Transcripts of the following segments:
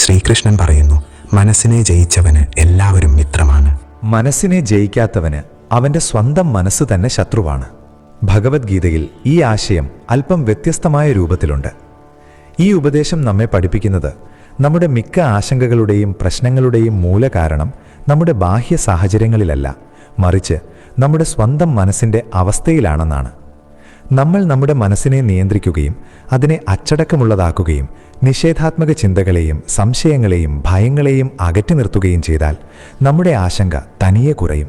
ശ്രീകൃഷ്ണൻ പറയുന്നു, മനസ്സിനെ ജയിച്ചവന് എല്ലാവരും മിത്രമാണ്. മനസ്സിനെ ജയിക്കാത്തവന് അവന്റെ സ്വന്തം മനസ്സ് തന്നെ ശത്രുവാണ്. ഭഗവത്ഗീതയിൽ ഈ ആശയം അല്പം വ്യത്യസ്തമായ രൂപത്തിലുണ്ട്. ഈ ഉപദേശം നമ്മെ പഠിപ്പിക്കുന്നത് നമ്മുടെ മിക്ക ആശങ്കകളുടെയും പ്രശ്നങ്ങളുടെയും മൂലകാരണം നമ്മുടെ ബാഹ്യ സാഹചര്യങ്ങളിലല്ല, മറിച്ച് നമ്മുടെ സ്വന്തം മനസ്സിന്റെ അവസ്ഥയിലാണെന്നാണ്. നമ്മൾ നമ്മുടെ മനസ്സിനെ നിയന്ത്രിക്കുകയും അതിനെ അച്ചടക്കമുള്ളതാക്കുകയും നിഷേധാത്മക ചിന്തകളെയും സംശയങ്ങളെയും ഭയങ്ങളെയും അകറ്റി നിർത്തുകയും ചെയ്താൽ നമ്മുടെ ആശങ്ക തനിയെ കുറയും.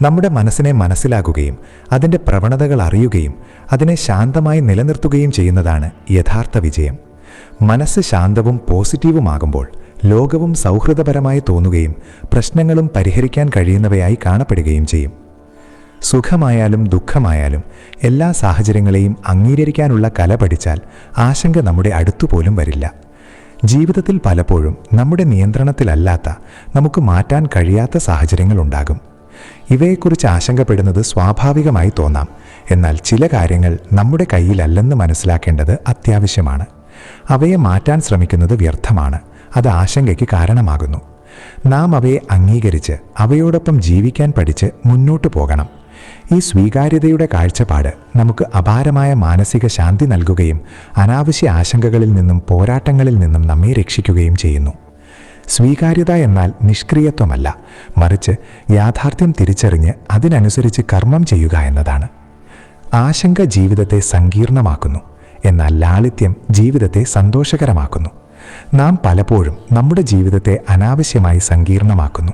നമ്മുടെ മനസ്സിനെ മനസ്സിലാക്കുകയും അതിൻ്റെ പ്രവണതകൾ അറിയുകയും അതിനെ ശാന്തമായി നിലനിർത്തുകയും ചെയ്യുന്നതാണ് യഥാർത്ഥ വിജയം. മനസ്സ് ശാന്തവും പോസിറ്റീവുമാകുമ്പോൾ ലോകവും സൗഹൃദപരമായി തോന്നുകയും പ്രശ്നങ്ങളും പരിഹരിക്കാൻ കഴിയുന്നവയായി കാണപ്പെടുകയും ചെയ്യും. സുഖമായാലും ദുഃഖമായാലും എല്ലാ സാഹചര്യങ്ങളെയും അംഗീകരിക്കാനുള്ള കല പഠിച്ചാൽ ആശങ്ക നമ്മുടെ അടുത്തുപോലും വരില്ല. ജീവിതത്തിൽ പലപ്പോഴും നമ്മുടെ നിയന്ത്രണത്തിലല്ലാത്ത, നമുക്ക് മാറ്റാൻ കഴിയാത്ത സാഹചര്യങ്ങളുണ്ടാകും. ഇവയെക്കുറിച്ച് ആശങ്കപ്പെടുന്നത് സ്വാഭാവികമായി തോന്നാം. എന്നാൽ ചില കാര്യങ്ങൾ നമ്മുടെ കയ്യിലല്ലെന്ന് മനസ്സിലാക്കേണ്ടത് അത്യാവശ്യമാണ്. അവയെ മാറ്റാൻ ശ്രമിക്കുന്നത് വ്യർത്ഥമാണ്. അത് ആശങ്കയ്ക്ക് കാരണമാകുന്നു. നാം അവയെ അംഗീകരിച്ച് അവയോടൊപ്പം ജീവിക്കാൻ പഠിച്ച് മുന്നോട്ടു പോകണം. ഈ സ്വീകാര്യതയുടെ കാഴ്ചപ്പാട് നമുക്ക് അപാരമായ മാനസിക ശാന്തി നൽകുകയും അനാവശ്യ ആശങ്കകളിൽ നിന്നും പോരാട്ടങ്ങളിൽ നിന്നും നമ്മെ രക്ഷിക്കുകയും ചെയ്യുന്നു. സ്വീകാര്യത എന്നാൽ നിഷ്ക്രിയത്വമല്ല, മറിച്ച് യാഥാർത്ഥ്യം തിരിച്ചറിഞ്ഞ് അതിനനുസരിച്ച് കർമ്മം ചെയ്യുക എന്നതാണ്. ആശങ്ക ജീവിതത്തെ സങ്കീർണമാക്കുന്നു, എന്നാൽ ലാളിത്യം ജീവിതത്തെ സന്തോഷകരമാക്കുന്നു. നാം പലപ്പോഴും നമ്മുടെ ജീവിതത്തെ അനാവശ്യമായി സങ്കീർണമാക്കുന്നു.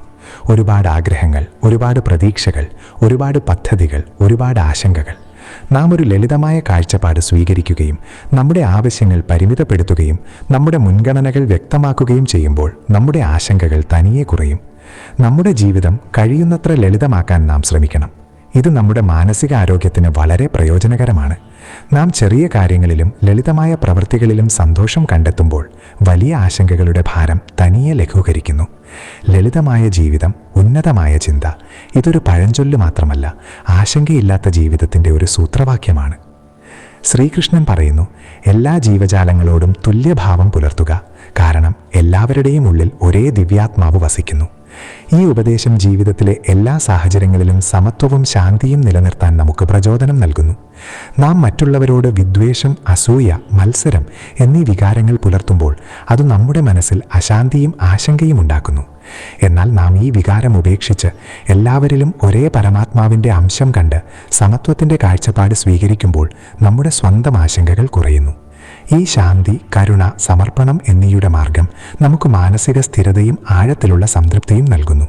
ഒരുപാട് ആഗ്രഹങ്ങൾ, ഒരുപാട് പ്രതീക്ഷകൾ, ഒരുപാട് പദ്ധതികൾ, ഒരുപാട് ആശങ്കകൾ. നാം ഒരു ലളിതമായ കാഴ്ചപ്പാട് സ്വീകരിക്കുകയും നമ്മുടെ ആവശ്യങ്ങൾ പരിമിതപ്പെടുത്തുകയും നമ്മുടെ മുൻഗണനകൾ വ്യക്തമാക്കുകയും ചെയ്യുമ്പോൾ നമ്മുടെ ആശങ്കകൾ തനിയെ കുറയും. നമ്മുടെ ജീവിതം കഴിയുന്നത്ര ലളിതമാക്കാൻ നാം ശ്രമിക്കണം. ഇത് നമ്മുടെ മാനസികാരോഗ്യത്തിന് വളരെ പ്രയോജനകരമാണ്. നാം ചെറിയ കാര്യങ്ങളിലും ലളിതമായ പ്രവൃത്തികളിലും സന്തോഷം കണ്ടെത്തുമ്പോൾ വലിയ ആശങ്കകളുടെ ഭാരം തനിയെ ലഘൂകരിക്കുന്നു. ലളിതമായ ജീവിതം, ഉന്നതമായ ചിന്ത, ഇതൊരു പഴഞ്ചൊല്ല് മാത്രമല്ല, ആശങ്കയില്ലാത്ത ജീവിതത്തിൻ്റെ ഒരു സൂത്രവാക്യമാണ്. ശ്രീകൃഷ്ണൻ പറയുന്നു, എല്ലാ ജീവജാലങ്ങളോടും തുല്യഭാവം പുലർത്തുക, കാരണം എല്ലാവരുടെയും ഉള്ളിൽ ഒരേ ദിവ്യാത്മാവ് വസിക്കുന്നു. ഈ ഉപദേശം ജീവിതത്തിലെ എല്ലാ സാഹചര്യങ്ങളിലും സമത്വവും ശാന്തിയും നിലനിർത്താൻ നമുക്ക് പ്രചോദനം നൽകുന്നു. നാം മറ്റുള്ളവരോട് വിദ്വേഷം, അസൂയ, മത്സരം എന്നീ വികാരങ്ങൾ പുലർത്തുമ്പോൾ അത് നമ്മുടെ മനസ്സിൽ അശാന്തിയും ആശങ്കയും ഉണ്ടാക്കുന്നു. എന്നാൽ നാം ഈ വികാരം ഉപേക്ഷിച്ച് എല്ലാവരിലും ഒരേ പരമാത്മാവിൻ്റെ അംശം കണ്ട് സമത്വത്തിൻ്റെ കാഴ്ചപ്പാട് സ്വീകരിക്കുമ്പോൾ നമ്മുടെ സ്വന്തം ആശങ്കകൾ കുറയുന്നു. ഈ ശാന്തി, കരുണ, സമർപ്പണം എന്നീയുടെ മാർഗം നമുക്ക് മാനസിക സ്ഥിരതയും ആഴത്തിലുള്ള സംതൃപ്തിയും നൽകുന്നു.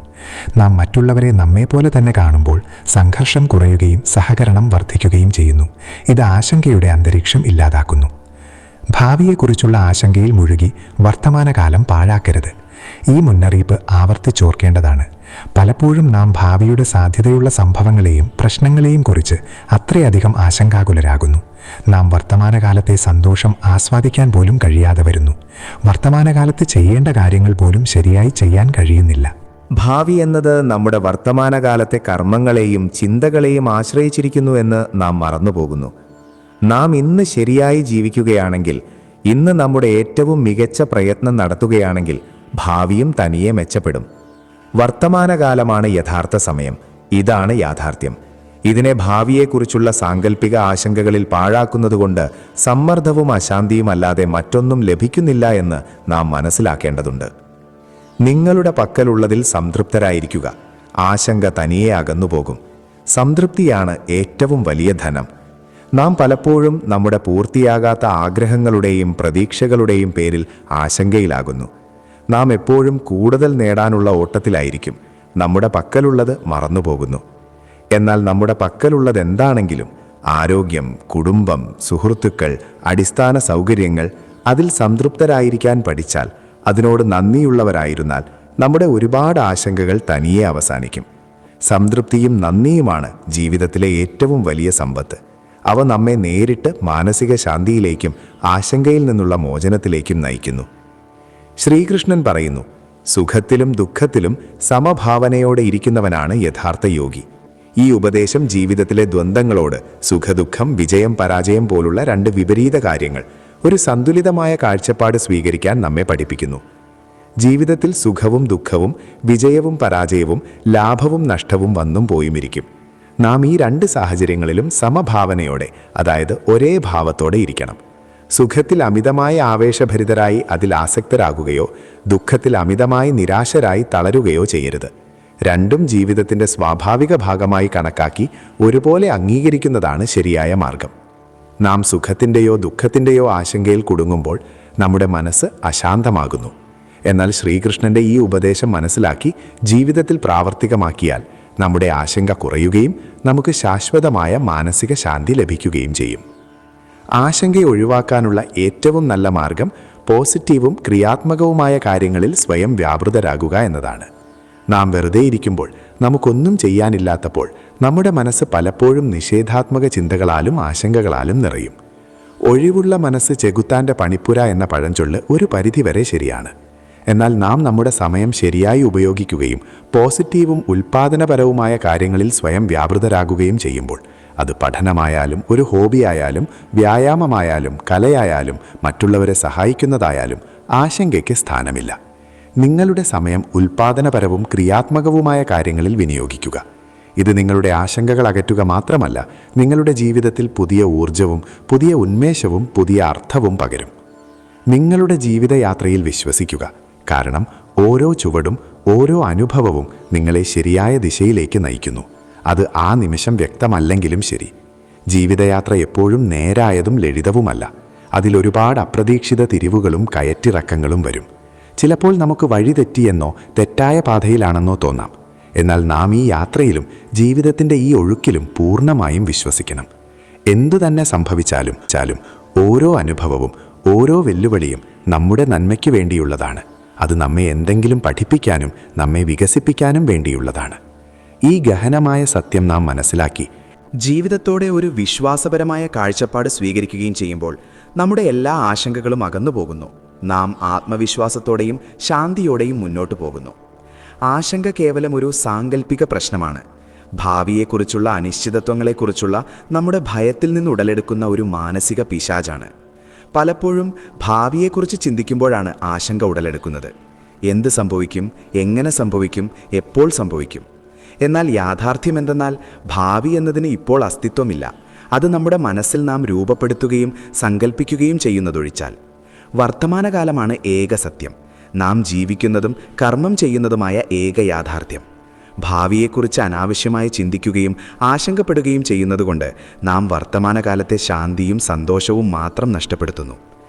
നാം മറ്റുള്ളവരെ നമ്മെപ്പോലെ തന്നെ കാണുമ്പോൾ സംഘർഷം കുറയുകയും സഹകരണം വർദ്ധിക്കുകയും ചെയ്യുന്നു. ഇത് ആശങ്കയുടെ അന്തരീക്ഷം ഇല്ലാതാക്കുന്നു. ഭാവിയെക്കുറിച്ചുള്ള ആശങ്കയിൽ മുഴുകി വർത്തമാനകാലം പാഴാക്കരുത്. ഈ മുന്നറിയിപ്പ് ആവർത്തിച്ചോർക്കേണ്ടതാണ്. പലപ്പോഴും നാം ഭാവിയുടെ സാധ്യതയുള്ള സംഭവങ്ങളെയും പ്രശ്നങ്ങളെയും കുറിച്ച് അത്രയധികം ആശങ്കാകുലരാകുന്നു. നാം വർത്തമാനകാലത്തെ സന്തോഷം ആസ്വാദിക്കാൻ പോലും കഴിയാതെ വരുന്നു. വർത്തമാനകാലത്ത് ചെയ്യേണ്ട കാര്യങ്ങൾ പോലും ശരിയായി ചെയ്യാൻ കഴിയുന്നില്ല. ഭാവി എന്നത് നമ്മുടെ വർത്തമാനകാലത്തെ കർമ്മങ്ങളെയും ചിന്തകളെയും ആശ്രയിച്ചിരിക്കുന്നു എന്ന് നാം മറന്നുപോകുന്നു. നാം ഇന്ന് ശരിയായി ജീവിക്കുകയാണെങ്കിൽ, ഇന്ന് നമ്മുടെ ഏറ്റവും മികച്ച പ്രയത്നം നടത്തുകയാണെങ്കിൽ ഭാവിയും തനിയെ മെച്ചപ്പെടും. വർത്തമാനകാലമാണ് യഥാർത്ഥ സമയം. ഇതാണ് യാഥാർത്ഥ്യം. ഇതിനെ ഭാവിയെക്കുറിച്ചുള്ള സാങ്കല്പിക ആശങ്കകളിൽ പാഴാക്കുന്നതുകൊണ്ട് സമ്മർദ്ദവും അശാന്തിയും അല്ലാതെ മറ്റൊന്നും ലഭിക്കുന്നില്ല എന്ന് നാം മനസ്സിലാക്കേണ്ടതുണ്ട്. നിങ്ങളുടെ പക്കലുള്ളതിൽ സംതൃപ്തരായിരിക്കുക. ആശങ്ക തനിയെ അകന്നുപോകും. സംതൃപ്തിയാണ് ഏറ്റവും വലിയ ധനം. നാം പലപ്പോഴും നമ്മുടെ പൂർത്തിയാകാത്ത ആഗ്രഹങ്ങളുടെയും പ്രതീക്ഷകളുടെയും പേരിൽ ആശങ്കയിലാകുന്നു. നാം എപ്പോഴും കൂടുതൽ നേടാനുള്ള ഓട്ടത്തിലായിരിക്കും. നമ്മുടെ പക്കലുള്ളത് മറന്നുപോകുന്നു. എന്നാൽ നമ്മുടെ പക്കലുള്ളത് എന്താണെങ്കിലും, ആരോഗ്യം, കുടുംബം, സുഹൃത്തുക്കൾ, അടിസ്ഥാന സൗകര്യങ്ങൾ, അതിൽ സംതൃപ്തരായിരിക്കാൻ പഠിച്ചാൽ, അതിനോട് നന്ദിയുള്ളവരായിരുന്നാൽ നമ്മുടെ ഒരുപാട് ആശങ്കകൾ തനിയെ അവസാനിക്കും. സംതൃപ്തിയും നന്ദിയുമാണ് ജീവിതത്തിലെ ഏറ്റവും വലിയ സമ്പത്ത്. അവ നമ്മെ നേരിട്ട് മാനസിക ശാന്തിയിലേക്കും ആശങ്കയിൽ നിന്നുള്ള മോചനത്തിലേക്കും നയിക്കുന്നു. ശ്രീകൃഷ്ണൻ പറയുന്നു, സുഖത്തിലും ദുഃഖത്തിലും സമഭാവനയോടെ ഇരിക്കുന്നവനാണ് യഥാർത്ഥ യോഗി. ഈ ഉപദേശം ജീവിതത്തിലെ ദ്വന്ദ്ങ്ങളോട്, സുഖദുഃഖം, വിജയം, പരാജയം പോലുള്ള രണ്ട് വിപരീത കാര്യങ്ങൾ, ഒരു സന്തുലിതമായ കാഴ്ചപ്പാട് സ്വീകരിക്കാൻ നമ്മെ പഠിപ്പിക്കുന്നു. ജീവിതത്തിൽ സുഖവും ദുഃഖവും, വിജയവും പരാജയവും, ലാഭവും നഷ്ടവും വന്നും പോയുമിരിക്കും. നാം ഈ രണ്ട് സാഹചര്യങ്ങളിലും സമഭാവനയോടെ, അതായത് ഒരേ ഭാവത്തോടെ ഇരിക്കണം. സുഖത്തിൽ അമിതമായ ആവേശഭരിതരായി അതിൽ ആസക്തരാകുകയോ ദുഃഖത്തിൽ അമിതമായി നിരാശരായി തളരുകയോ ചെയ്യരുത്. രണ്ടും ജീവിതത്തിൻ്റെ സ്വാഭാവിക ഭാഗമായി കണക്കാക്കി ഒരുപോലെ അംഗീകരിക്കുന്നതാണ് ശരിയായ മാർഗം. നാം സുഖത്തിൻ്റെയോ ദുഃഖത്തിൻ്റെയോ ആശങ്കയിൽ കുടുങ്ങുമ്പോൾ നമ്മുടെ മനസ്സ് അശാന്തമാകുന്നു. എന്നാൽ ശ്രീകൃഷ്ണൻ്റെ ഈ ഉപദേശം മനസ്സിലാക്കി ജീവിതത്തിൽ പ്രാവർത്തികമാക്കിയാൽ നമ്മുടെ ആശങ്ക കുറയുകയും നമുക്ക് ശാശ്വതമായ മാനസിക ശാന്തി ലഭിക്കുകയും ചെയ്യും. ആശങ്കയെ ഒഴിവാക്കാനുള്ള ഏറ്റവും നല്ല മാർഗം പോസിറ്റീവും ക്രിയാത്മകവുമായ കാര്യങ്ങളിൽ സ്വയം വ്യാപൃതരാകുക എന്നതാണ്. നാം വെറുതെ ഇരിക്കുമ്പോൾ, നമുക്കൊന്നും ചെയ്യാനില്ലാത്തപ്പോൾ നമ്മുടെ മനസ്സ് പലപ്പോഴും നിഷേധാത്മക ചിന്തകളാലും ആശങ്കകളാലും നിറയും. ഒഴിവുള്ള മനസ്സ് ചെകുത്താൻ്റെ പണിപ്പുര എന്ന പഴഞ്ചൊല്ല് ഒരു പരിധിവരെ ശരിയാണ്. എന്നാൽ നാം നമ്മുടെ സമയം ശരിയായി ഉപയോഗിക്കുകയും പോസിറ്റീവും ഉൽപ്പാദനപരവുമായ കാര്യങ്ങളിൽ സ്വയം വ്യാപൃതരാകുകയും ചെയ്യുമ്പോൾ, അത് പഠനമായാലും ഒരു ഹോബിയായാലും വ്യായാമമായാലും കലയായാലും മറ്റുള്ളവരെ സഹായിക്കുന്നതായാലും ആശങ്കയ്ക്ക് സ്ഥാനമില്ല. നിങ്ങളുടെ സമയം ഉൽപ്പാദനപരവും ക്രിയാത്മകവുമായ കാര്യങ്ങളിൽ വിനിയോഗിക്കുക. ഇത് നിങ്ങളുടെ ആശങ്കകൾ അകറ്റുക മാത്രമല്ല, നിങ്ങളുടെ ജീവിതത്തിൽ പുതിയ ഊർജവും പുതിയ ഉന്മേഷവും പുതിയ അർത്ഥവും പകരും. നിങ്ങളുടെ ജീവിതയാത്രയിൽ വിശ്വസിക്കുക. കാരണം ഓരോ ചുവടും ഓരോ അനുഭവവും നിങ്ങളെ ശരിയായ ദിശയിലേക്ക് നയിക്കുന്നു. അത് ആ നിമിഷം വ്യക്തമല്ലെങ്കിലും ശരി. ജീവിതയാത്ര എപ്പോഴും നേരായതും ലളിതവുമല്ല. അതിലൊരുപാട് അപ്രതീക്ഷിത തിരിവുകളും കയറ്റിറക്കങ്ങളും വരും. ചിലപ്പോൾ നമുക്ക് വഴിതെറ്റിയെന്നോ തെറ്റായ പാതയിലാണെന്നോ തോന്നാം. എന്നാൽ നാം ഈ യാത്രയിലും ജീവിതത്തിൻ്റെ ഈ ഒഴുക്കിലും പൂർണ്ണമായും വിശ്വസിക്കണം. എന്തു തന്നെ സംഭവിച്ചാലും ഓരോ അനുഭവവും ഓരോ വെല്ലുവിളിയും നമ്മുടെ നന്മയ്ക്ക് വേണ്ടിയുള്ളതാണ്. അത് നമ്മെ എന്തെങ്കിലും പഠിപ്പിക്കാനും നമ്മെ വികസിപ്പിക്കാനും വേണ്ടിയുള്ളതാണ്. ഈ ഗഹനമായ സത്യം നാം മനസ്സിലാക്കി ജീവിതത്തോടെ ഒരു വിശ്വാസപരമായ കാഴ്ചപ്പാട് സ്വീകരിക്കുകയും ചെയ്യുമ്പോൾ നമ്മുടെ എല്ലാ ആശങ്കകളും അകന്നു പോകുന്നു. നാം ആത്മവിശ്വാസത്തോടെയും ശാന്തിയോടെയും മുന്നോട്ടു പോകുന്നു. ആശങ്ക കേവലം ഒരു സാങ്കല്പിക പ്രശ്നമാണ്. ഭാവിയെക്കുറിച്ചുള്ള അനിശ്ചിതത്വങ്ങളെക്കുറിച്ചുള്ള നമ്മുടെ ഭയത്തിൽ നിന്ന് ഉടലെടുക്കുന്ന ഒരു മാനസിക പിശാചാണ്. പലപ്പോഴും ഭാവിയെക്കുറിച്ച് ചിന്തിക്കുമ്പോഴാണ് ആശങ്ക ഉടലെടുക്കുന്നത്. എന്ത് സംഭവിക്കും, എങ്ങനെ സംഭവിക്കും, എപ്പോൾ സംഭവിക്കും? എന്നാൽ യാഥാർത്ഥ്യം എന്തെന്നാൽ ഭാവി എന്നതിന് ഇപ്പോൾ അസ്തിത്വമില്ല. അത് നമ്മുടെ മനസ്സിൽ നാം രൂപപ്പെടുത്തുകയും സങ്കല്പിക്കുകയും ചെയ്യുന്നതൊഴിച്ചാൽ. വർത്തമാനകാലമാണ് ഏക സത്യം, നാം ജീവിക്കുന്നതും കർമ്മം ചെയ്യുന്നതുമായ ഏക യാഥാർത്ഥ്യം. ഭാവിയെക്കുറിച്ച് അനാവശ്യമായി ചിന്തിക്കുകയും ആശങ്കപ്പെടുകയും ചെയ്യുന്നതുകൊണ്ട് നാം വർത്തമാനകാലത്തെ ശാന്തിയും സന്തോഷവും മാത്രം നഷ്ടപ്പെടുത്തുന്നു.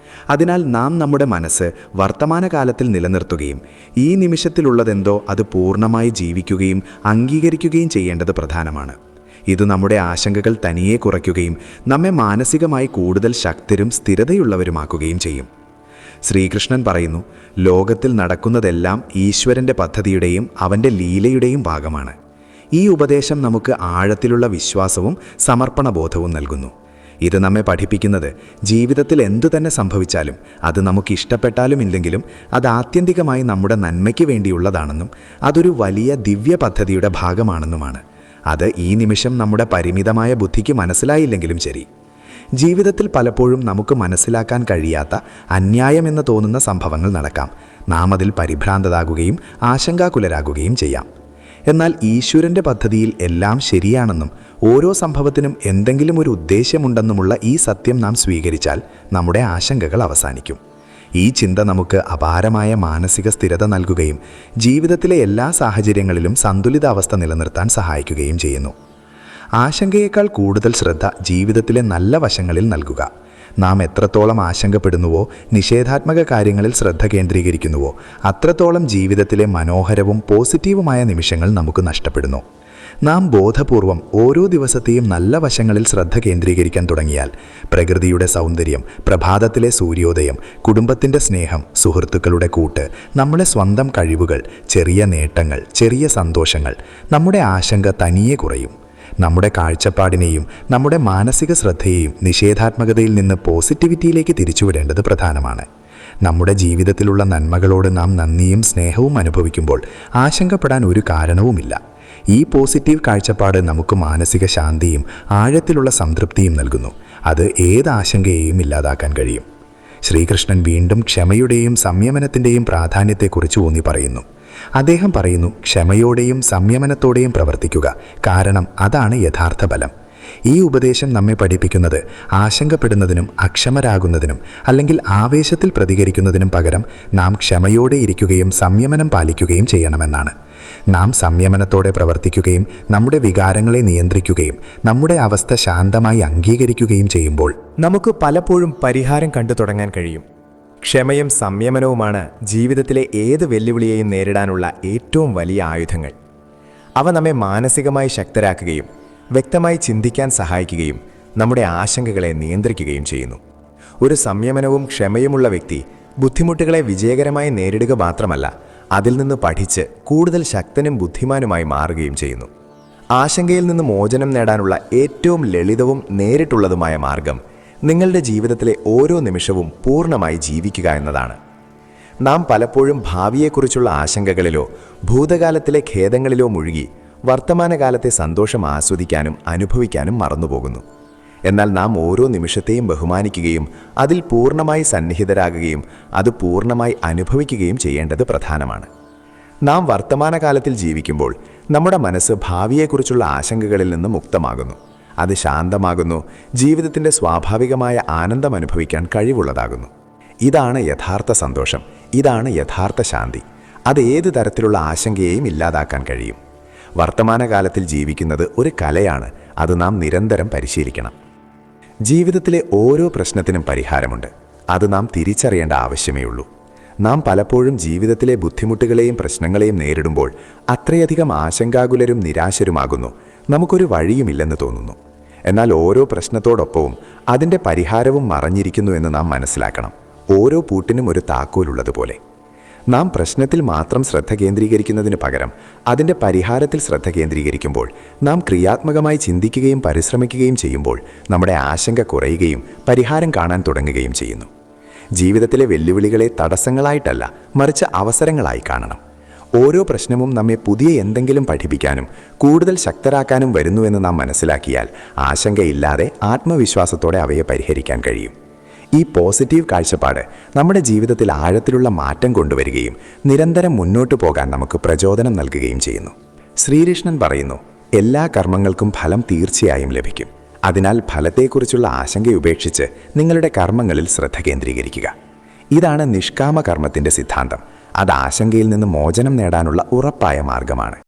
അതിനാൽ നാം നമ്മുടെ മനസ്സ് വർത്തമാനകാലത്തിൽ നിലനിർത്തുകയും ഈ നിമിഷത്തിലുള്ളതെന്തോ അത് പൂർണ്ണമായി ജീവിക്കുകയും അംഗീകരിക്കുകയും ചെയ്യേണ്ടത് പ്രധാനമാണ്. ഇത് നമ്മുടെ ആശങ്കകൾ തനിയെ കുറയ്ക്കുകയും നമ്മെ മാനസികമായി കൂടുതൽ ശക്തരും സ്ഥിരതയുള്ളവരുമാക്കുകയും ചെയ്യും. ശ്രീകൃഷ്ണൻ പറയുന്നു, ലോകത്തിൽ നടക്കുന്നതെല്ലാം ഈശ്വരൻ്റെ പദ്ധതിയുടെയും അവൻ്റെ ലീലയുടെയും ഭാഗമാണ്. ഈ ഉപദേശം നമുക്ക് ആഴത്തിലുള്ള വിശ്വാസവും സമർപ്പണബോധവും നൽകുന്നു. ഇത് നമ്മെ പഠിപ്പിക്കുന്നത് ജീവിതത്തിൽ എന്തു തന്നെ സംഭവിച്ചാലും അത് നമുക്ക് ഇഷ്ടപ്പെട്ടാലും ഇല്ലെങ്കിലും അത് ആത്യന്തികമായി നമ്മുടെ നന്മയ്ക്ക് വേണ്ടിയുള്ളതാണെന്നും അതൊരു വലിയ ദിവ്യ പദ്ധതിയുടെ ഭാഗമാണെന്നുമാണ്. അത് ഈ നിമിഷം നമ്മുടെ പരിമിതമായ ബുദ്ധിക്ക് മനസ്സിലായില്ലെങ്കിലും ശരി. ജീവിതത്തിൽ പലപ്പോഴും നമുക്ക് മനസ്സിലാക്കാൻ കഴിയാത്ത അന്യായമെന്ന് തോന്നുന്ന സംഭവങ്ങൾ നടക്കാം. നാം അതിൽ പരിഭ്രാന്തരാകുകയും ആശങ്കാകുലരാകുകയും ചെയ്യാം. എന്നാൽ ഈശ്വരൻ്റെ പദ്ധതിയിൽ എല്ലാം ശരിയാണെന്നും ഓരോ സംഭവത്തിനും എന്തെങ്കിലും ഒരു ഉദ്ദേശ്യമുണ്ടെന്നുമുള്ള ഈ സത്യം നാം സ്വീകരിച്ചാൽ നമ്മുടെ ആശങ്കകൾ അവസാനിക്കും. ഈ ചിന്ത നമുക്ക് അപാരമായ മാനസിക സ്ഥിരത നൽകുകയും ജീവിതത്തിലെ എല്ലാ സാഹചര്യങ്ങളിലും സന്തുലിതാവസ്ഥ നിലനിർത്താൻ സഹായിക്കുകയും ചെയ്യുന്നു. ആശങ്കയേക്കാൾ കൂടുതൽ ശ്രദ്ധ ജീവിതത്തിലെ നല്ല വശങ്ങളിൽ നൽകുക. നാം എത്രത്തോളം ആശങ്കപ്പെടുന്നുവോ, നിഷേധാത്മക കാര്യങ്ങളിൽ ശ്രദ്ധ കേന്ദ്രീകരിക്കുന്നുവോ, അത്രത്തോളം ജീവിതത്തിലെ മനോഹരവും പോസിറ്റീവുമായ നിമിഷങ്ങൾ നമുക്ക് നഷ്ടപ്പെടുന്നു. നാം ബോധപൂർവം ഓരോ ദിവസത്തെയും നല്ല വശങ്ങളിൽ ശ്രദ്ധ കേന്ദ്രീകരിക്കാൻ തുടങ്ങിയാൽ പ്രകൃതിയുടെ സൗന്ദര്യം, പ്രഭാതത്തിലെ സൂര്യോദയം, കുടുംബത്തിൻ്റെ സ്നേഹം, സുഹൃത്തുക്കളുടെ കൂട്ട്, നമ്മുടെ സ്വന്തം കഴിവുകൾ, ചെറിയ നേട്ടങ്ങൾ, ചെറിയ സന്തോഷങ്ങൾ, നമ്മുടെ ആശങ്ക തനിയെ കുറയും. നമ്മുടെ കാഴ്ചപ്പാടിനെയും നമ്മുടെ മാനസിക ശ്രദ്ധയെയും നിഷേധാത്മകതയിൽ നിന്ന് പോസിറ്റിവിറ്റിയിലേക്ക് തിരിച്ചുവിടേണ്ടത് പ്രധാനമാണ്. നമ്മുടെ ജീവിതത്തിലുള്ള നന്മകളോട് നാം നന്ദിയും സ്നേഹവും അനുഭവിക്കുമ്പോൾ ആശങ്കപ്പെടാൻ ഒരു കാരണവുമില്ല. ഈ പോസിറ്റീവ് കാഴ്ചപ്പാട് നമുക്ക് മാനസിക ശാന്തിയും ആഴത്തിലുള്ള സംതൃപ്തിയും നൽകുന്നു. അത് ഏത് ആശങ്കയെയും ഇല്ലാതാക്കാൻ കഴിയും. ശ്രീകൃഷ്ണൻ വീണ്ടും ക്ഷമയുടെയും സംയമനത്തിൻ്റെയും പ്രാധാന്യത്തെക്കുറിച്ച് ഊന്നി പറയുന്നു. അദ്ദേഹം പറയുന്നു, ക്ഷമയോടെയും സംയമനത്തോടെയും പ്രവർത്തിക്കുക, കാരണം അതാണ് യഥാർത്ഥ ബലം. ഈ ഉപദേശം നമ്മെ പഠിപ്പിക്കുന്നത് ആശങ്കപ്പെടുന്നതിനും അക്ഷമരാകുന്നതിനും അല്ലെങ്കിൽ ആവേശത്തിൽ പ്രതികരിക്കുന്നതിനും പകരം നാം ക്ഷമയോടെ ഇരിക്കുകയും സംയമനം പാലിക്കുകയും ചെയ്യണമെന്നാണ്. നാം സംയമനത്തോടെ പ്രവർത്തിക്കുകയും നമ്മുടെ വികാരങ്ങളെ നിയന്ത്രിക്കുകയും നമ്മുടെ അവസ്ഥ ശാന്തമായി അംഗീകരിക്കുകയും ചെയ്യുമ്പോൾ നമുക്ക് പലപ്പോഴും പരിഹാരം കണ്ടു തുടങ്ങാൻ കഴിയും. ക്ഷമയും സംയമനവുമാണ് ജീവിതത്തിലെ ഏത് വെല്ലുവിളിയെയും നേരിടാനുള്ള ഏറ്റവും വലിയ ആയുധങ്ങൾ. അവ നമ്മെ മാനസികമായി ശക്തരാക്കുകയും വ്യക്തമായി ചിന്തിക്കാൻ സഹായിക്കുകയും നമ്മുടെ ആശങ്കകളെ നിയന്ത്രിക്കുകയും ചെയ്യുന്നു. ഒരു സംയമനവും ക്ഷമയുമുള്ള വ്യക്തി ബുദ്ധിമുട്ടുകളെ വിജയകരമായി നേരിടുക മാത്രമല്ല, അതിൽ നിന്ന് പഠിച്ച് കൂടുതൽ ശക്തനും ബുദ്ധിമാനുമായി മാറുകയും ചെയ്യുന്നു. ആശങ്കയിൽ നിന്ന് മോചനം നേടാനുള്ള ഏറ്റവും ലളിതവും നേരിട്ടുള്ളതുമായ മാർഗം നിങ്ങളുടെ ജീവിതത്തിലെ ഓരോ നിമിഷവും പൂർണ്ണമായി ജീവിക്കുക എന്നതാണ്. നാം പലപ്പോഴും ഭാവിയെക്കുറിച്ചുള്ള ആശങ്കകളിലോ ഭൂതകാലത്തിലെ ഖേദങ്ങളിലോ മുഴുകി വർത്തമാനകാലത്തെ സന്തോഷം ആസ്വദിക്കാനും അനുഭവിക്കാനും മറന്നുപോകുന്നു. എന്നാൽ നാം ഓരോ നിമിഷത്തെയും ബഹുമാനിക്കുകയും അതിൽ പൂർണ്ണമായി സന്നിഹിതരാകുകയും അത് പൂർണ്ണമായി അനുഭവിക്കുകയും ചെയ്യേണ്ടത് പ്രധാനമാണ്. നാം വർത്തമാനകാലത്തിൽ ജീവിക്കുമ്പോൾ നമ്മുടെ മനസ്സ് ഭാവിയെക്കുറിച്ചുള്ള ആശങ്കകളിൽ നിന്ന് മുക്തമാകുന്നു. അത് ശാന്തമാകുന്നു, ജീവിതത്തിൻ്റെ സ്വാഭാവികമായ ആനന്ദം അനുഭവിക്കാൻ കഴിവുള്ളതാകുന്നു. ഇതാണ് യഥാർത്ഥ സന്തോഷം, ഇതാണ് യഥാർത്ഥ ശാന്തി. അത് ഏത് തരത്തിലുള്ള ആശങ്കയെയും ഇല്ലാതാക്കാൻ കഴിയും. വർത്തമാനകാലത്തിൽ ജീവിക്കുന്നത് ഒരു കലയാണ്, അത് നാം നിരന്തരം പരിശീലിക്കണം. ജീവിതത്തിലെ ഓരോ പ്രശ്നത്തിനും പരിഹാരമുണ്ട്, അത് നാം തിരിച്ചറിയേണ്ട ആവശ്യമേ ഉള്ളൂ. നാം പലപ്പോഴും ജീവിതത്തിലെ ബുദ്ധിമുട്ടുകളെയും പ്രശ്നങ്ങളെയും നേരിടുമ്പോൾ അത്രയധികം ആശങ്കാകുലരും നിരാശരുമാകുന്നു, നമുക്കൊരു വഴിയുമില്ലെന്ന് തോന്നുന്നു. എന്നാൽ ഓരോ പ്രശ്നത്തോടൊപ്പവും അതിൻ്റെ പരിഹാരവും മറഞ്ഞിരിക്കുന്നു എന്ന് നാം മനസ്സിലാക്കണം. ഓരോ പൂട്ടിനും ഒരു താക്കോലുള്ളതുപോലെ. നാം പ്രശ്നത്തിൽ മാത്രം ശ്രദ്ധ കേന്ദ്രീകരിക്കുന്നതിന് പകരം അതിൻ്റെ പരിഹാരത്തിൽ ശ്രദ്ധ കേന്ദ്രീകരിക്കുമ്പോൾ, നാം ക്രിയാത്മകമായി ചിന്തിക്കുകയും പരിശ്രമിക്കുകയും ചെയ്യുമ്പോൾ നമ്മുടെ ആശങ്ക കുറയുകയും പരിഹാരം കാണാൻ തുടങ്ങുകയും ചെയ്യുന്നു. ജീവിതത്തിലെ വെല്ലുവിളികളെ തടസ്സങ്ങളായിട്ടല്ല, മറിച്ച് അവസരങ്ങളായി കാണണം. ഓരോ പ്രശ്നവും നമ്മെ പുതിയ എന്തെങ്കിലും പഠിപ്പിക്കാനും കൂടുതൽ ശക്തരാക്കാനും വരുന്നുവെന്ന് നാം മനസ്സിലാക്കിയാൽ ആശങ്കയില്ലാതെ ആത്മവിശ്വാസത്തോടെ അവയെ പരിഹരിക്കാൻ കഴിയും. ഈ പോസിറ്റീവ് കാഴ്ചപ്പാട് നമ്മുടെ ജീവിതത്തിൽ ആഴത്തിലുള്ള മാറ്റം കൊണ്ടുവരികയും നിരന്തരം മുന്നോട്ടു പോകാൻ നമുക്ക് പ്രചോദനം നൽകുകയും ചെയ്യുന്നു. ശ്രീകൃഷ്ണൻ പറയുന്നു, എല്ലാ കർമ്മങ്ങൾക്കും ഫലം തീർച്ചയായും ലഭിക്കും. അതിനാൽ ഫലത്തെക്കുറിച്ചുള്ള ആശങ്ക ഉപേക്ഷിച്ച് നിങ്ങളുടെ കർമ്മങ്ങളിൽ ശ്രദ്ധ കേന്ദ്രീകരിക്കുക. ഇതാണ് നിഷ്കാമ കർമ്മത്തിൻ്റെ സിദ്ധാന്തം. അത് ആശങ്കയിൽ നിന്ന് മോചനം നേടാനുള്ള ഉറപ്പായ മാർഗമാണ്.